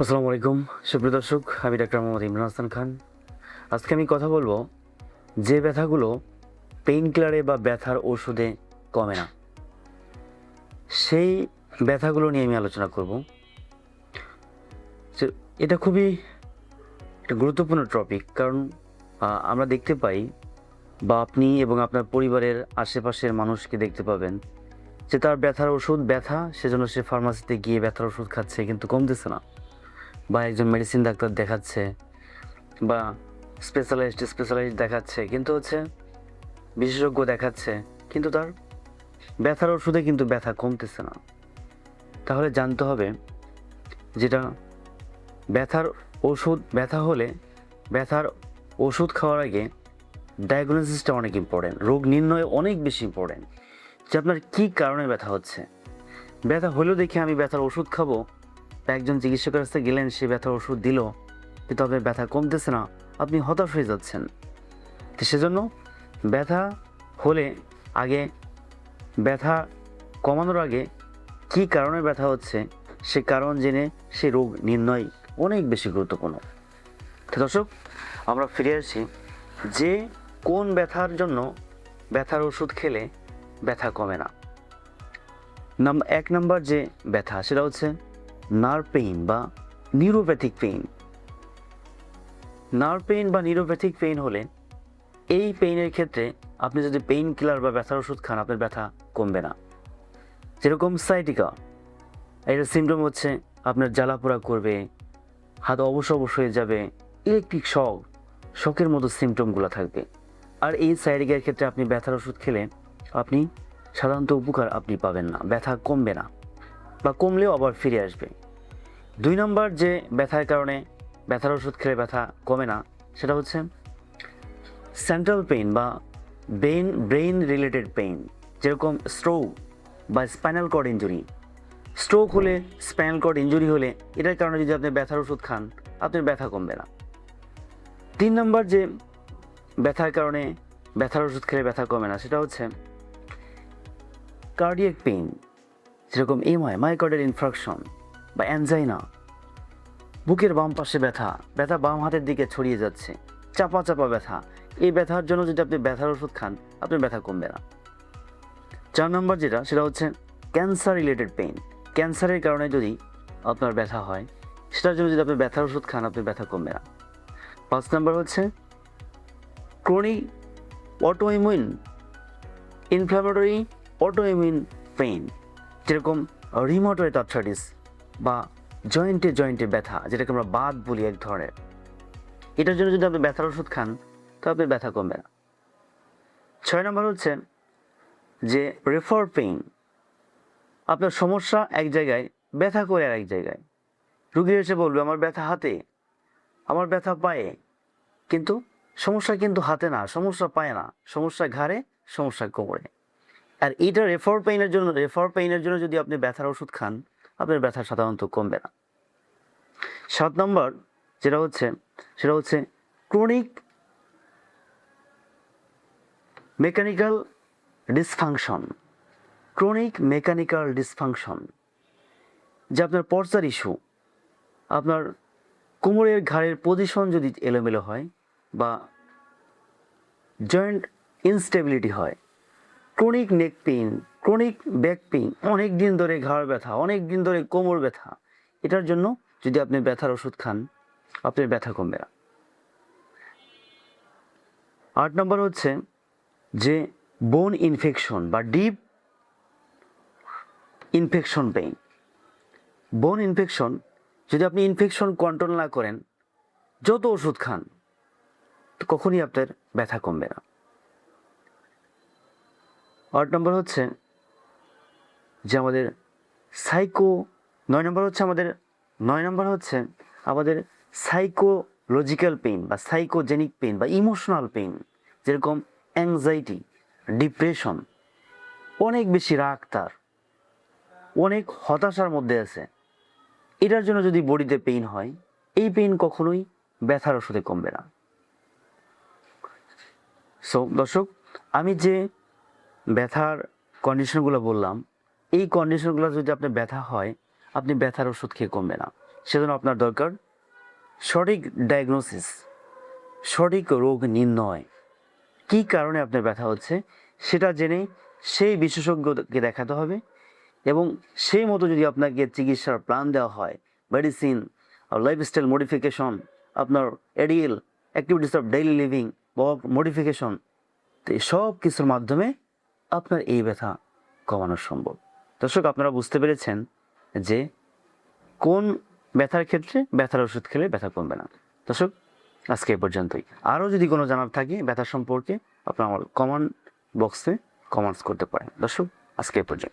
আসসালামু আলাইকুম সুপ্রিয় দর্শক, আমি ডাক্তার মোহাম্মদ ইমরান হাসান খান। আজকে আমি কথা বলবো যে ব্যথাগুলো পেইন কিলারে বা ব্যথার ওষুধে কমে না, সেই ব্যথাগুলো নিয়ে আমি আলোচনা করব। এটা খুবই একটা গুরুত্বপূর্ণ টপিক, কারণ আমরা দেখতে পাই বা আপনি এবং আপনার পরিবারের আশেপাশের মানুষকে দেখতে পাবেন যে তার ব্যথার ওষুধ সেজন্য সে ফার্মাসিতে গিয়ে ব্যথার ওষুধ খাচ্ছে, কিন্তু কমতেছে না, বা একজন মেডিসিন ডাক্তার দেখাচ্ছে বা স্পেশালাইস্ট দেখাচ্ছে, কিন্তু বিশেষজ্ঞ দেখাচ্ছে, কিন্তু তার ব্যথার ওষুধে কিন্তু ব্যথা কমতেছে না। তাহলে জানতে হবে যেটা ব্যথা হলে ব্যথার ওষুধ খাওয়ার আগে ডায়াগনোসিসটা অনেক ইম্পর্টেন্ট, রোগ নির্ণয় অনেক বেশি ইম্পর্টেন্ট, যে আপনার কী কারণে ব্যথা হচ্ছে। ব্যথা হলেও দেখে আমি ব্যথার ওষুধ খাবো, বা একজন চিকিৎসকের কাছে গেলেন, সে ব্যথার ওষুধ দিল, কিন্তু আপনার ব্যথা কমতেছে না, আপনি হতাশ হয়ে যাচ্ছেন। তো সেজন্য ব্যথা হলে ব্যথা কমানোর আগে কী কারণে ব্যথা হচ্ছে সে কারণ জেনে সে রোগ নির্ণয় অনেক বেশি গুরুত্বপূর্ণ। তো দর্শক, আমরা ফিরে আসি যে কোন ব্যথার জন্য ব্যথার ওষুধ খেলে ব্যথা কমে না। এক নাম্বার যে ব্যথা, সেটা হচ্ছে নার্ভ পেইন বা নিউরোপ্যাথিক পেইন। নার্ভ পেইন বা নিউরোপ্যাথিক পেইন হলে এই পেইনের ক্ষেত্রে আপনি যদি পেইন কিলার বা ব্যথার ওষুধ খান, আপনার ব্যথা কমবে না। যেরকম সাইটিকা, এর সিমটম হচ্ছে আপনার জ্বালাপোড়া করবে, হাত অবশ হয়ে যাবে, ইলেকট্রিক শকের মতো সিমটমগুলো থাকবে। আর এই সাইটিকার ক্ষেত্রে আপনি ব্যথার ওষুধ খেলে আপনি সাধারণত উপকার আপনি পাবেন না, ব্যথা কমবে না, বা কমলেও আবার ফিরে আসবে। 2 নম্বর যে ব্যথার কারণে ব্যথার ওষুধ খেলে ব্যথা কমে না, সেটা হচ্ছে সেন্ট্রাল পেইন বা ব্রেইন রিলেটেড পেইন। যেরকম স্ট্রোক বা স্পাইনাল কর্ড ইঞ্জুরি। স্ট্রোক হলে, স্পাইনাল কর্ড ইঞ্জুরি হলে, এটার কারণে যদি আপনি ব্যথার ওষুধ খান, আপনার ব্যথা কমবে না। 3 নম্বর যে ব্যথার কারণে ব্যথার ওষুধ খেলে ব্যথা কমে না, সেটা হচ্ছে কার্ডিয়াক পেইন। যেরকম মায়োকার্ডিয়াল ইনফ্রাকশন বা অ্যানজাইনা। বুকের বাম পাশে ব্যথা বাম হাতের দিকে ছড়িয়ে যাচ্ছে, চাপা ব্যথা। এই ব্যথার জন্য যদি আপনি ব্যথার ওষুধ খান, আপনার ব্যথা কমবে না। 4 নম্বর যেটা, সেটা হচ্ছে ক্যান্সার রিলেটেড পেইন। ক্যান্সারের কারণে যদি আপনার ব্যথা হয়, সেটার জন্য যদি আপনি ব্যথার ওষুধ খান, আপনার ব্যথা কমবে না। 5 নম্বর হচ্ছে chronic autoimmune inflammatory autoimmune pain. যেরকম রিউমাটয়েড আর্থ্রাইটিস বা জয়েন্টে ব্যথা, যেটাকে আমরা বাত বলি এক ধরনের। এটার জন্য যদি আপনি ব্যথার ওষুধ খান, তবে ব্যথা কমবে না। 6 নম্বর হচ্ছে যে রেফার পেইন। আপনার সমস্যা এক জায়গায়, ব্যথা করে আর এক জায়গায়। রুগী এসে বলবে আমার ব্যথা হাতে, আমার ব্যথা পায়ে, কিন্তু সমস্যা কিন্তু হাতে না, সমস্যা পায় না, সমস্যা ঘাড়ে, সমস্যা কোমরে। আর এইটা রেফার পেইনের জন্য যদি আপনি ব্যথার ওষুধ খান, আপনার ব্যথা সাধারণত কমবে না। 7 নম্বর যেটা হচ্ছে, সেটা হচ্ছে ক্রনিক মেকানিক্যাল ডিসফাংশন। যে আপনার পর্চার ইস্যু, আপনার কোমরের ঘাড়ের পজিশন যদি এলোমেলো হয়, বা জয়েন্ট ইনস্টেবিলিটি হয়, ক্রনিক নেক পেইন, ক্রনিক ব্যাক পেইন, অনেক দিন ধরে ঘাড় ব্যথা, অনেক দিন ধরে কোমর ব্যথা, এটার জন্য যদি আপনি ব্যথার ওষুধ খান, আপনার ব্যথা কমবে না। 8 নম্বর হচ্ছে যে বোন ইনফেকশন বা ডিপ ইনফেকশন পেইন। বোন ইনফেকশন, যদি আপনি ইনফেকশন কন্ট্রোল না করেন, যত ওষুধ খান, তো কখনই আপনার ব্যথা কমবে না। 8 নম্বর হচ্ছে যে আমাদের 9 নম্বর হচ্ছে আমাদের সাইকোলজিক্যাল পেইন বা সাইকোজেনিক পেইন বা ইমোশনাল পেইন। যেরকম অ্যাংজাইটি, ডিপ্রেশন, অনেক বেশি রাগ, তার অনেক হতাশার মধ্যে আছে, এটার জন্য যদি বডিতে পেইন হয়, এই পেইন কখনোই ব্যথার ওষুধে কমবে না। সো দর্শক, আমি যে ব্যথার কন্ডিশনগুলো বললাম, এই কন্ডিশনগুলো যদি আপনার ব্যথা হয়, আপনি ব্যথার ওষুধ খেয়ে কমবে না। সেজন্য আপনার দরকার সঠিক ডায়াগনোসিস, সঠিক রোগ নির্ণয়, কী কারণে আপনার ব্যথা হচ্ছে সেটা জেনে সেই বিশেষজ্ঞকে দেখাতে হবে এবং সেই মতো যদি আপনাকে চিকিৎসার প্ল্যান দেওয়া হয়, মেডিসিন, লাইফস্টাইল মডিফিকেশন, আপনার ADL, activities of daily living, work modification, তো এই সব কিছুর মাধ্যমে আপনার এই ব্যথা কমানো সম্ভব। দর্শক, আপনারা বুঝতে পেরেছেন যে কোন ব্যথার ক্ষেত্রে ব্যথার ওষুধ খেলে ব্যথা কমবে না। দর্শক, আজকে এই পর্যন্তই। আরও যদি কোনো জানার থাকে ব্যথা সম্পর্কে, আপনারা আমার কমেন্ট বক্সে কমেন্টস করতে পারেন। দর্শক, আজকে এই পর্যন্ত।